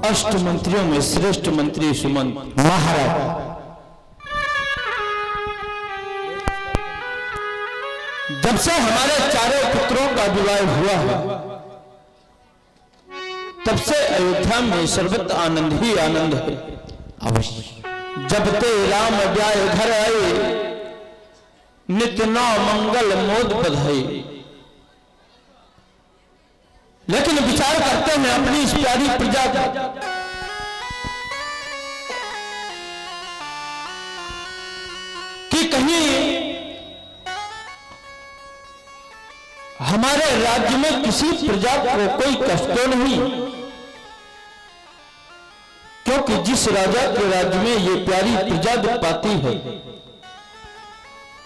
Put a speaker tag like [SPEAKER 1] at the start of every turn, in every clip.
[SPEAKER 1] अष्ट मंत्रियों में श्रेष्ठ मंत्री सुमंत महाराज। जब से हमारे चारों पुत्रों का विवाह हुआ है तब से अयोध्या में सर्वत्र आनंद ही आनंद है। अवश्य जब ते राम जाए घर आए नित्य नौ मंगल मोद बधाई। लेकिन विचार करते हैं अपनी इस प्यारी प्रजा का कि कहीं हमारे राज्य में किसी प्रजा को कोई कष्ट तो नहीं, क्योंकि जिस राजा के राज्य में ये प्यारी प्रजा पाती है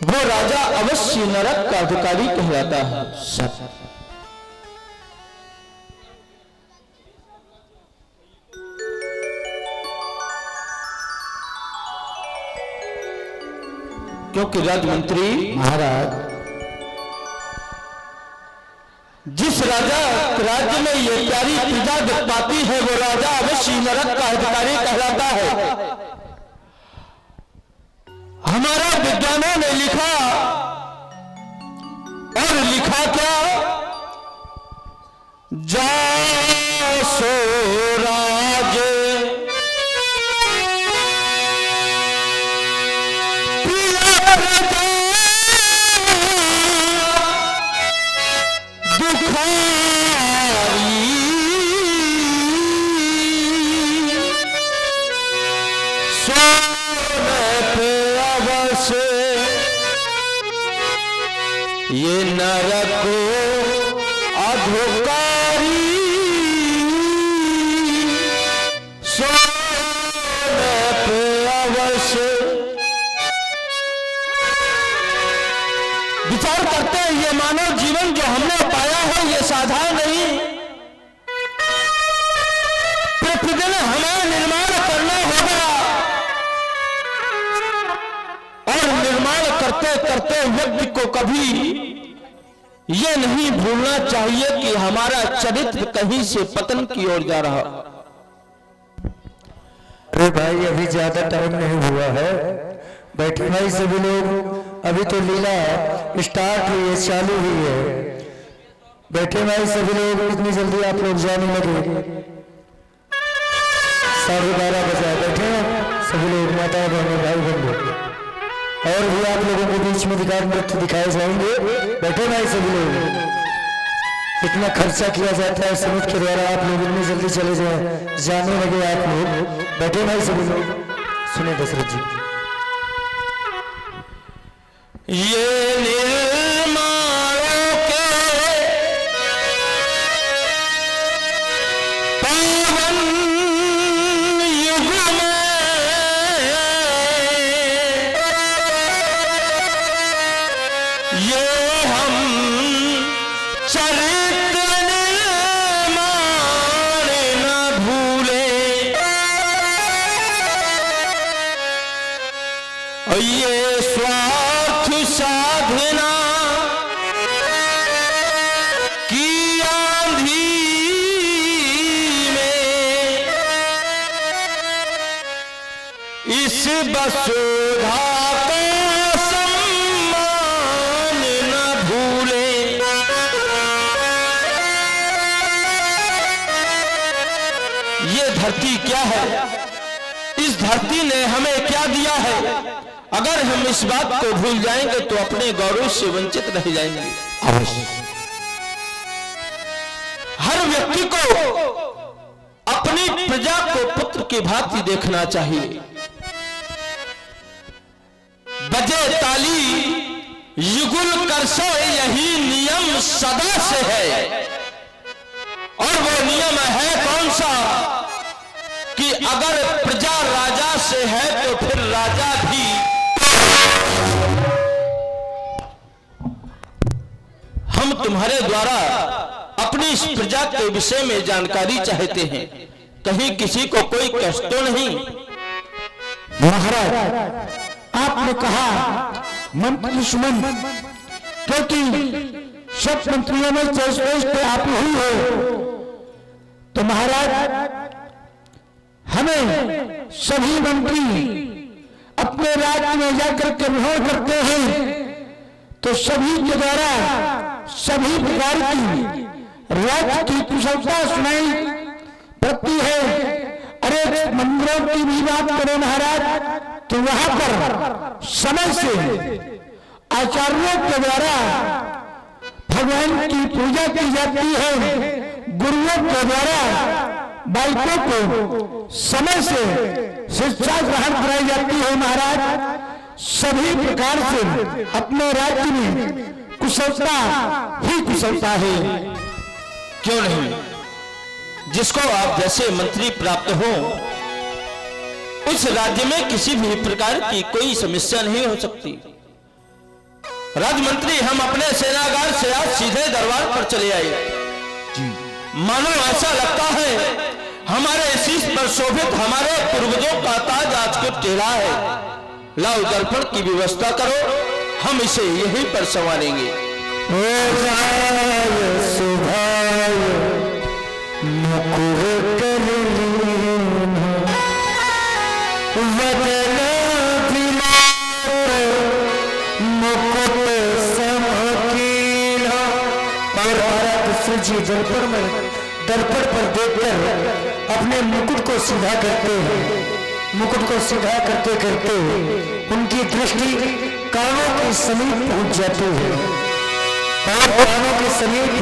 [SPEAKER 1] वो राजा अवश्य नरक का अधिकारी कहलाता है। क्योंकि राजमंत्री
[SPEAKER 2] महाराज,
[SPEAKER 1] जिस राजा राज्य में ये प्यारी प्रजा दिख पाती है वो राजा अवश्य नरक का अधिकारी कहलाता है। हमारा विद्वानों ने लिखा और लिखा क्या, जासो राज ये नरक अधोकारी सोने पे अवश्य। विचार करते हैं ये मानव जीवन जो हमने पाया है ये साधारण नहीं। प्रतिदिन हमें निर्माण करना होगा और निर्माण करते करते व्यक्ति को कभी ये नहीं भूलना चाहिए कि हमारा चरित्र कहीं से पतन की ओर जा रहा।
[SPEAKER 2] अरे भाई अभी ज्यादा टाइम नहीं हुआ है, बैठे भाई सभी लोग, अभी तो लीला स्टार्ट हुई है, चालू हुई है। बैठे भाई सभी लोग, इतनी जल्दी आप लोग जाने लगे, 12:30 बजे बैठे सभी लोग, माता बहनों भाई बंधु, और भी आप लोगों के बीच में विकास नृत्य दिखाए जाएंगे। बैठे भाई सभी लोग, इतना खर्चा किया जाता है समिति के द्वारा, आप लोग इतनी जल्दी चले जाए, जाने लगे आप लोग। बैठे भाई सभी लोग, सुने दशरथ जी,
[SPEAKER 1] ये निर्माणों के पावन युग में ये हम चरित्र निर्माण न भूले। ये स्वार्थ साधना की आंधी में इस वसुधा को सम्मान न भूले। ये धरती क्या है, इस धरती ने हमें क्या दिया है, अगर हम इस बात को भूल जाएंगे तो अपने गौरव से वंचित रह जाएंगे। हर व्यक्ति को अपनी प्रजा को पुत्र की भांति देखना चाहिए। बजे ताली युगुल कर सो, यही नियम सदा से है। और वो नियम है कौन सा कि अगर प्रजा राजा से है तो फिर राजा भी। हम तुम्हारे द्वारा अपनी इस प्रजा के विषय में जानकारी चाहते हैं, कहीं किसी को कोई कष्ट तो नहीं।
[SPEAKER 2] महाराज आपने कहा मंत्री सुमन, क्योंकि सब मंत्रियों में श्रेष्ठ आप ही हो, तो महाराज हमें सभी मंत्री अपने राज्य में जाकर के विरोध करते हैं, तो सभी के द्वारा सभी प्रकार की राज्य की कुशलता सुनाई पड़ती है। अरे मंदिरों की भी बात करें महाराज, तो वहां पर समय से आचार्यों के द्वारा भगवान की पूजा की जाती है, गुरुओं के द्वारा बालकों को समय से शिक्षा ग्रहण कराई जाती है। महाराज सभी प्रकार से अपने राज्य में कुशलता ही कुशलता है।
[SPEAKER 1] क्यों नहीं, जिसको आप जैसे मंत्री प्राप्त हो उस राज्य में किसी भी प्रकार की कोई समस्या नहीं हो सकती। राजमंत्री हम अपने सेनागार से आज सीधे दरबार पर चले आए। मानो ऐसा लगता है हमारे शीश पर शोभित हमारे पूर्वजों का ताज आज को टेढ़ा है। लाओ दर्पण की व्यवस्था करो, हम इसे यहीं पर संवारेंगे।
[SPEAKER 2] दर्पण पर देखकर अपने मुकुट को सीधा करते हैं। मुकुट को सीधा करते करते उनकी दृष्टि कानों के समीप पहुंच जाती है और कानों के समीप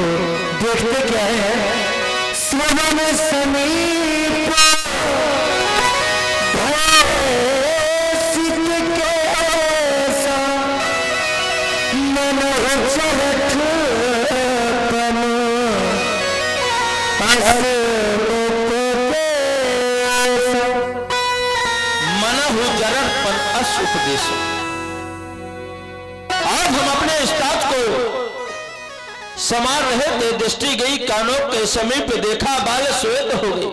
[SPEAKER 2] देखते क्या है, सुमन समीप
[SPEAKER 1] मनहु जरर पर अस उपदेश। आज हम अपने स्टाफ को संवार रहे थे, दृष्टि गई कानों के समीप, देखा बाल श्वेत हो गए।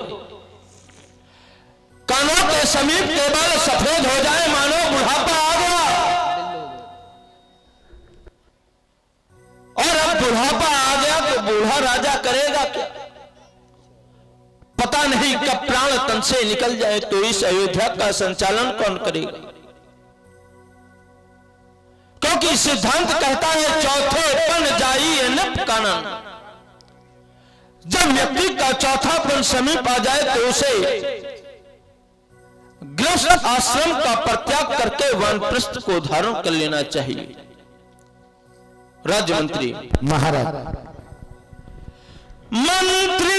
[SPEAKER 1] कानों के समीप के बाल सफेद हो जाए मानो बुढ़ापा आ गया। और अब बुढ़ापा आ गया तो बूढ़ा राजा करेगा क्या? पता नहीं कब प्राण तन से निकल जाए तो इस अयोध्या का संचालन कौन करेगा? क्योंकि सिद्धांत कहता है चौथे पन जाइए नप कानन। जब व्यक्ति का चौथापन समीप आ जाए तो उसे गृहस्थ आश्रम का परित्याग करके वानप्रस्थ को धारण कर लेना चाहिए। राज्य मंत्री
[SPEAKER 2] महाराज
[SPEAKER 1] मंत्री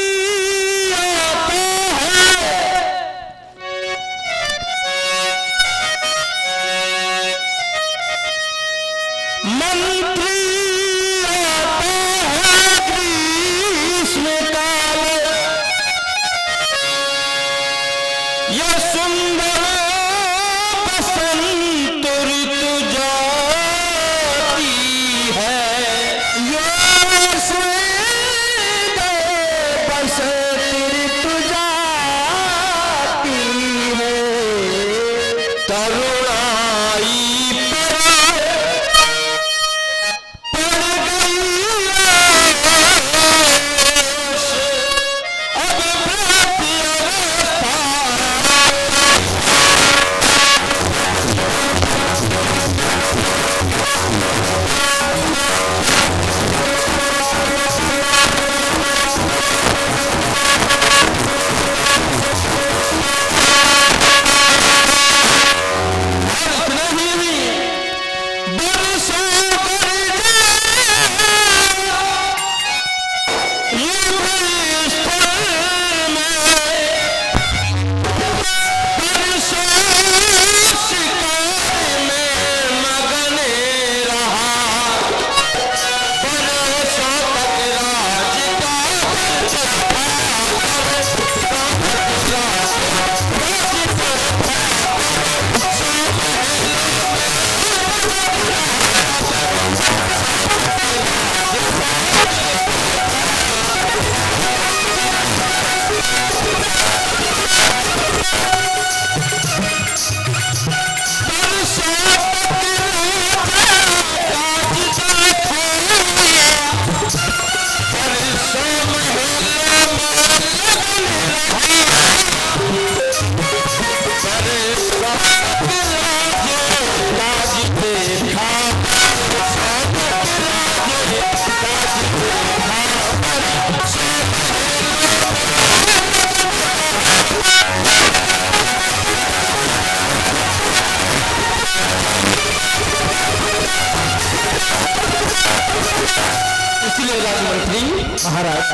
[SPEAKER 2] महाराज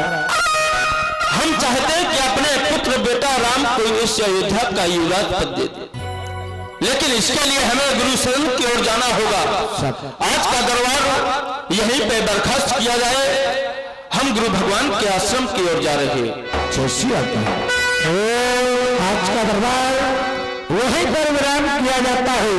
[SPEAKER 1] हम चाहते हैं कि अपने पुत्र बेटा राम को इस अयोध्या का युवराज पद दे दे, लेकिन इसके लिए हमें गुरु शरण की ओर जाना होगा। आज का दरबार यहीं पे बर्खास्त किया जाए। हम गुरु भगवान के आश्रम की ओर जा रहे हैं।
[SPEAKER 2] आज का दरबार वहीं पर विराम किया जाता है।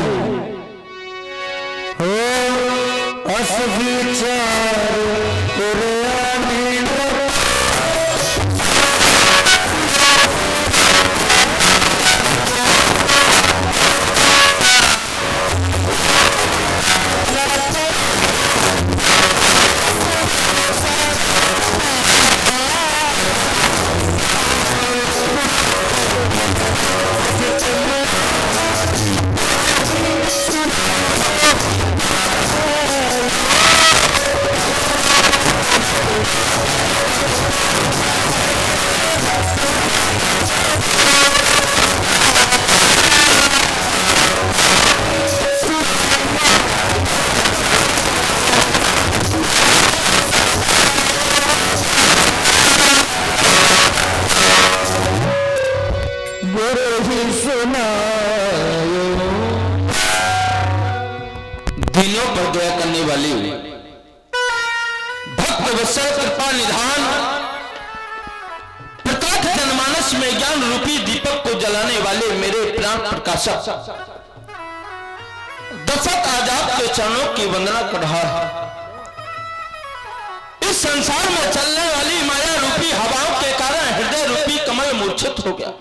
[SPEAKER 1] मानस में ज्ञान रूपी दीपक को जलाने वाले मेरे प्राण प्रकाशक दशरथ आजाद के चरणों की वंदना कर रहा है। इस संसार में चलने वाली माया रूपी हवाओं के कारण हृदय रूपी कमल मूर्छित हो गया,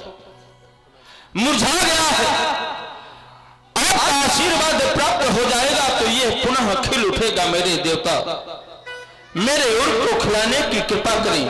[SPEAKER 1] मुरझा गया है। आपका आशीर्वाद प्राप्त हो जाएगा तो यह पुनः खिल उठेगा। मेरे देवता मेरे उर को खिलाने की कृपा करें।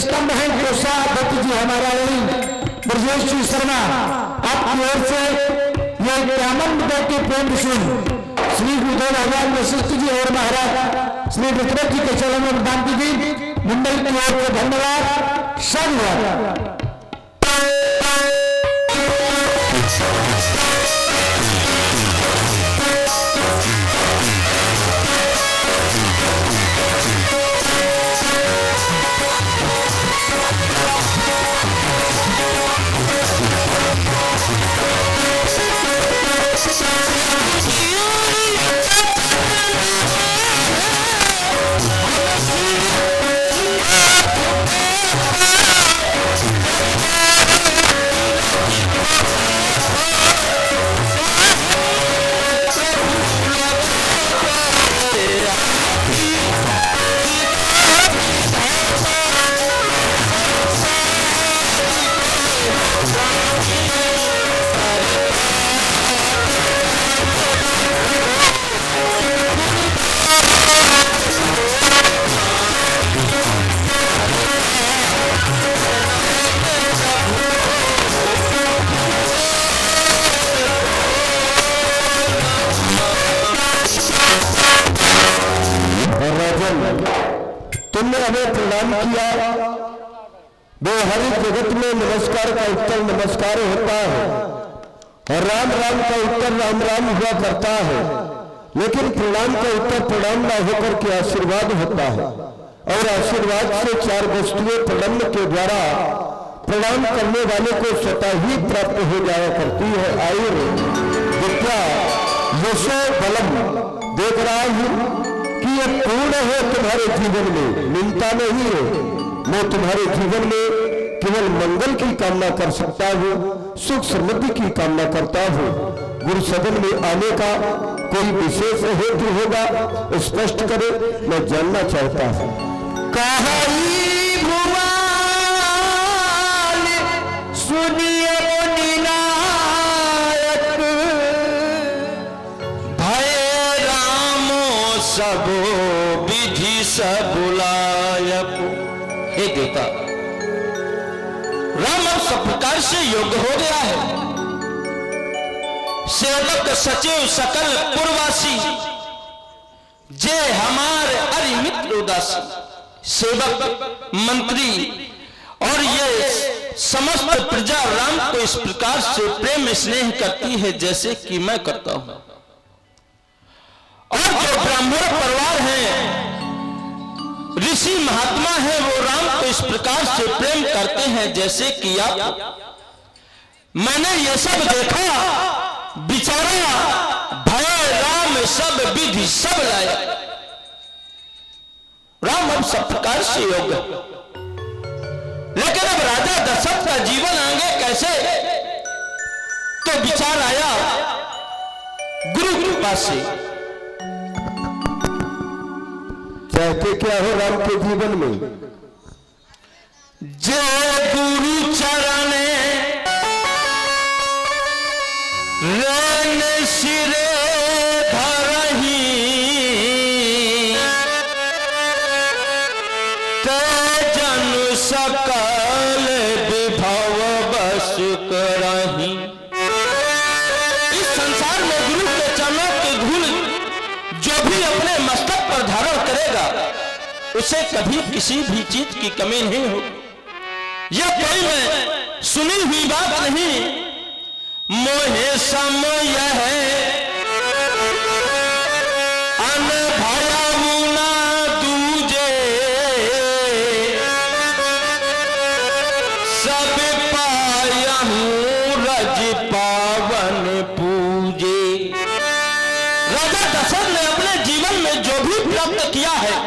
[SPEAKER 2] स्तंभ है कोसा दत्त जी हमारा ब्रजेश जी शर्मा आपकी ओर से ये 51 रुपए के प्रेम सुन श्री गुरुदेव भगवान वशिष्ठ जी और महाराज श्री दशरथ जी के चरणों में दान कीजिए। मंडल की ओर से धन्यवाद। सब तुमने हमें प्रणाम किया। वो हर जगत में नमस्कार का उत्तर नमस्कार होता है और राम राम का उत्तर राम राम हुआ करता है, लेकिन प्रणाम का उत्तर प्रणाम ना होकर के आशीर्वाद होता है। और आशीर्वाद से चार वस्तुएं प्रणम्य के द्वारा प्रणाम करने वाले को स्वतः ही प्राप्त हो जाया करती है। आयु विद्या यशो बलम। देख रहा हूं कि ये पूर्ण है तुम्हारे जीवन में, मिलता नहीं है। मैं तुम्हारे जीवन में केवल मंगल की कामना कर सकता हूँ, सुख समृद्धि की कामना करता हूँ। गुरु सदन में आने का कोई विशेष हेतु होगा, स्पष्ट करे, मैं जानना चाहता हूँ।
[SPEAKER 1] कहाई भुवन सुनिए निनायक, भय रामो सब विधि सब लायक। हे देवता, राम अब सब प्रकार से योग्य हो गया है। सेवक सचिव सकल पुरवासी, जे हमारे अरिमित्र उदासी। सेवक मंत्री और ये समस्त प्रजा राम को इस प्रकार से प्रेम स्नेह करती है जैसे कि मैं करता हूं। और जो ब्राह्मण परिवार है, ऋषि महात्मा है, वो राम को इस प्रकार से प्रेम करते हैं जैसे कि आप। मैंने ये सब देखा, बिचारा भय राम सब विधि सब लायक। राम अब सब प्रकार से योग्य, लेकिन अब राजा दशरथ का जीवन आगे कैसे? तो विचार आया गुरु कृपा से।
[SPEAKER 2] चाहते क्या हो राम के जीवन में?
[SPEAKER 1] जय गुरु चरण रेन सिरे धरही, तेजन सकल विभव बस करही। इस संसार में गुरु के चरणों की धूल जो भी अपने मस्तक पर धारण करेगा, उसे कभी किसी भी चीज की कमी नहीं होगी। यह कोई में सुनी हुई बात नहीं। मोहे समय है अन भयमुना दूजे, सब पायहूं रज पावन पूजे। राजा दशरथ ने अपने जीवन में जो भी प्राप्त किया है,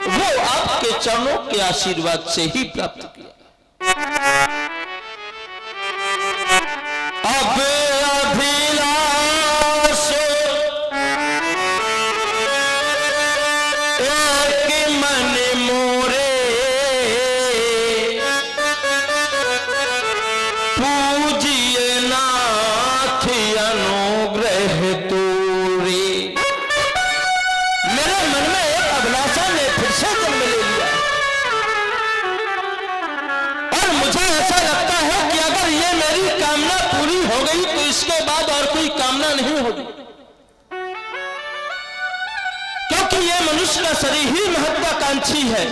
[SPEAKER 1] वो आपके चरणों के आशीर्वाद से ही प्राप्त किया। अब अभिलाष एक मन मोरे, पूजिए नाथ अनुग्रह तोरे। मेरे मन में एक अभिलाषा ने फिर से जन्म ले लिया, और मुझे ऐसा लगता है कि अगर ये मेरी कामना पूरी हो गई तो इसके बाद और कोई कामना नहीं होगी, क्योंकि ये मनुष्य का शरीर ही महत्वाकांक्षी है।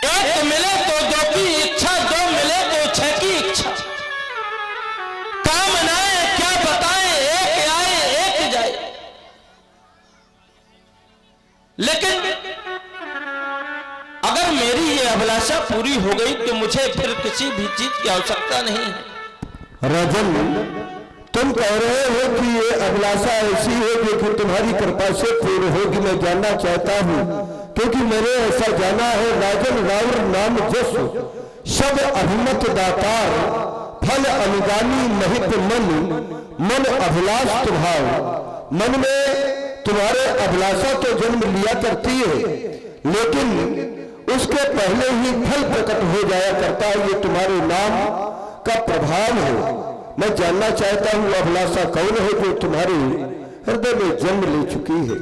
[SPEAKER 1] एक मिले तो दो की इच्छा, दो मिले तो छह की इच्छा। कामनाएं क्या बताएं, एक आए एक जाए। लेकिन अगर मेरी ये अभिलाषा पूरी हो गई तो मुझे फिर किसी भी चीज की आवश्यकता नहीं है।
[SPEAKER 2] राजन, तुम कह रहे हो कि ये अभिलाषा ऐसी है कि तुम्हारी कृपा से पूर्ण होगी। मैं जानना चाहता हूँ, क्योंकि मैंने ऐसा जाना है। राजन राउर नाम जस सब अभिमत दातार, फल अनुगामी महित मन, मन अभिलाष तुम्हार। मन में तुम्हारे अभिलाषा तो जन्म लिया करती है, लेकिन उसके पहले ही फल प्रकट हो जाया करता है। ये तुम्हारे नाम का प्रभाव है। मैं जानना चाहता हूँ अभिलाषा कौन है जो तुम्हारे हृदय में जन्म ले चुकी है?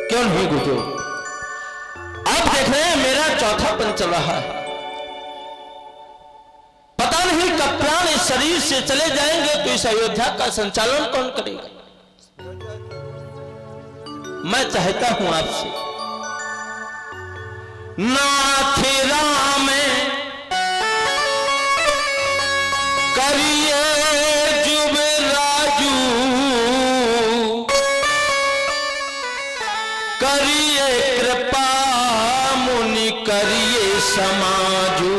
[SPEAKER 1] क्यों नहीं गुजो? आप देख रहे हैं मेरा चौथा पन चल रहा है। पता नहीं कब प्राण इस शरीर से चले जाएंगे तो इस अयोध्या का संचालन कौन करेगा? मैं चाहता हूं आपसे, नाथ राम करिए जुबराजू करिए कृपा मुनि करिए समाजू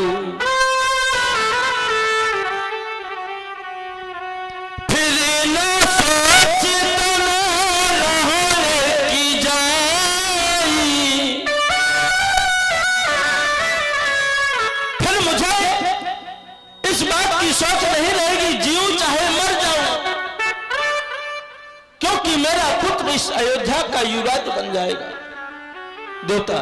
[SPEAKER 1] फिर न सोच तनो रहने की जाई फिर मुझे इस बात की सोच नहीं रहेगी जीऊं चाहे मर जाऊं क्योंकि मेरा पुत्र इस अयोध्या का युवराज बन जाएगा। देवता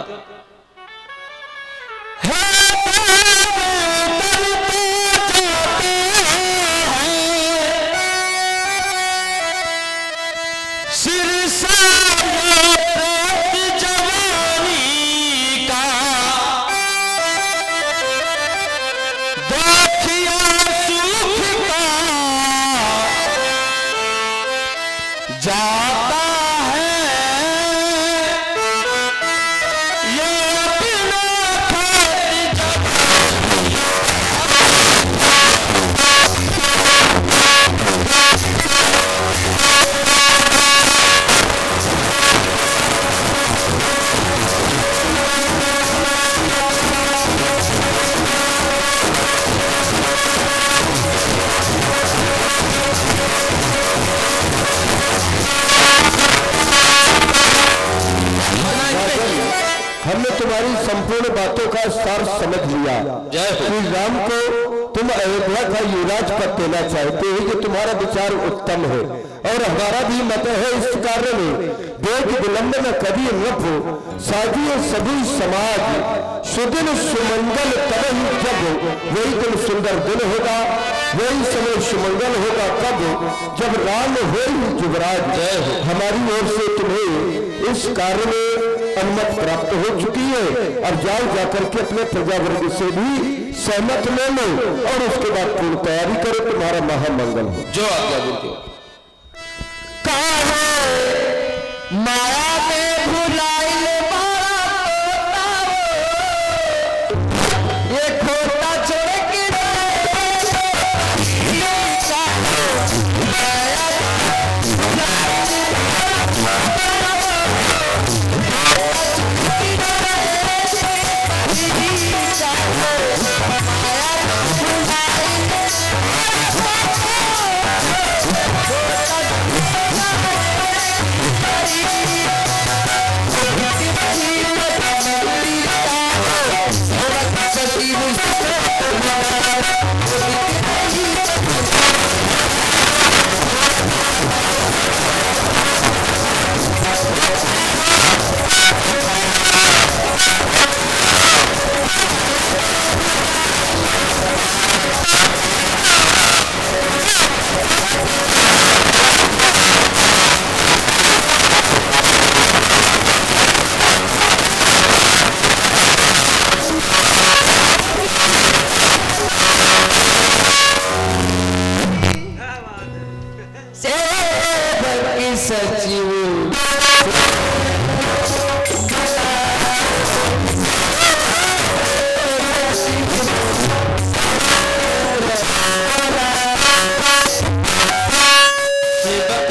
[SPEAKER 1] जाता है ये अपना खेत
[SPEAKER 2] हमने तुम्हारी संपूर्ण बातों का सार समझ लिया। श्री राम को तुम अयोध्या का युवराज पद देना चाहते हो, ये तुम्हारा विचार उत्तम है और हमारा भी मत है। इस कार्य में देख विलंब न कभी रफ साजिए सभी समाज सुदिन सुमंगल तब ही जब वही दिन सुंदर दिन होगा, वही समय सुमंगल होगा कब जब राम हो युवराज। हमारी ओर से तुम्हें इस कार्य में अनुमति प्राप्त हो चुकी है। अब जाओ जाकर के अपने प्रजावर्ग से भी सहमत ले लो और उसके बाद पूर्ण तैयारी करो, तुम्हारा महामंगल हो।
[SPEAKER 1] जो आज्ञा देते
[SPEAKER 2] माया में भुलाइल ये खोता छोड़ के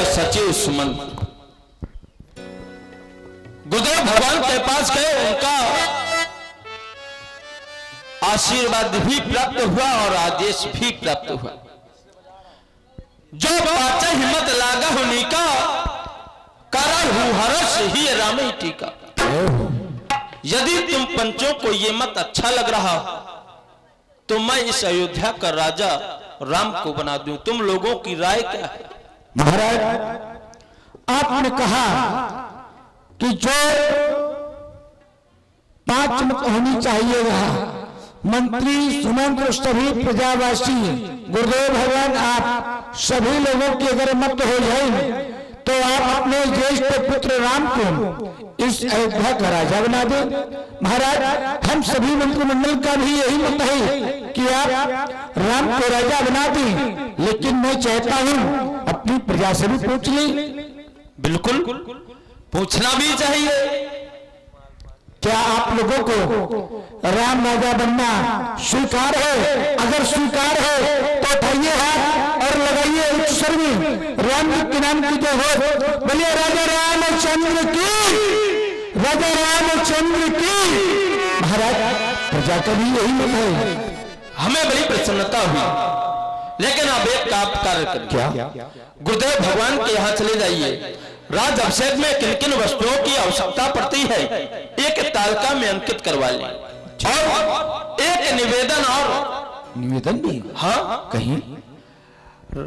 [SPEAKER 1] सचिव सुमन गुरुदेव भगवान के पास गए, उनका आशीर्वाद भी प्राप्त हुआ और आदेश भी प्राप्त हुआ। जो पाचा हिम्मत लागा होने का कारण हूं हर्ष ही राम ही टीका। यदि तुम पंचों को ये मत अच्छा लग रहा हो तो मैं इस अयोध्या का राजा राम को बना दूं। तुम लोगों की राय क्या है?
[SPEAKER 2] महाराज, आपने कहा कि जो 5 मत होनी चाहिए वहां मंत्री सुमंत्र सभी प्रजावासी गुरुदेव भगवान आप सभी लोगों की अगर मत हो जाए तो आप अपने ज्येष्ठ पुत्र राम को इस अयोध्या का राजा बना दो। महाराज, हम सभी मंत्रिमंडल का भी यही मत है कि आप राम को राजा बना दें, लेकिन मैं चाहता हूं अपनी प्रजा से भी पूछ लें।
[SPEAKER 1] बिल्कुल पूछना भी चाहिए।
[SPEAKER 2] क्या आप लोगों को राम राजा बनना स्वीकार है? अगर स्वीकार है तो उठाइए हाथ और लगाइए उच्च स्वर में राम के नाम की जो हो, बोलिए राजा रामचंद्र की, राजा रामचंद्र की। महाराज प्रजा का भी यही मत है।
[SPEAKER 1] हमें बड़ी प्रसन्नता हुई, लेकिन आप एक कार्य करें।
[SPEAKER 2] क्या?
[SPEAKER 1] गुरुदेव भगवान के यहाँ चले जाइए। राज अभिषेक में किन किन वस्तुओं की आवश्यकता पड़ती है एक तालिका में अंकित करवा लें, और एक निवेदन
[SPEAKER 2] भी
[SPEAKER 1] हाँ
[SPEAKER 2] कहीं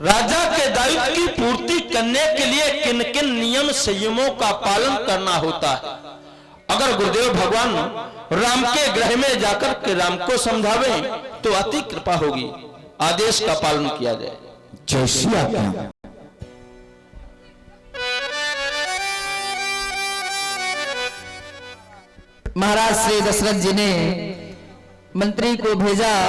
[SPEAKER 1] राजा के दायित्व की पूर्ति करने के लिए किन किन नियम संयमों का पालन करना होता है। अगर गुरुदेव भगवान राम के गृह में जाकर के राम को समझावे तो अति कृपा होगी, आदेश का पालन किया जाए।
[SPEAKER 2] जैसी आज्ञा।
[SPEAKER 3] महाराज श्री दशरथ जी ने मंत्री को भेजा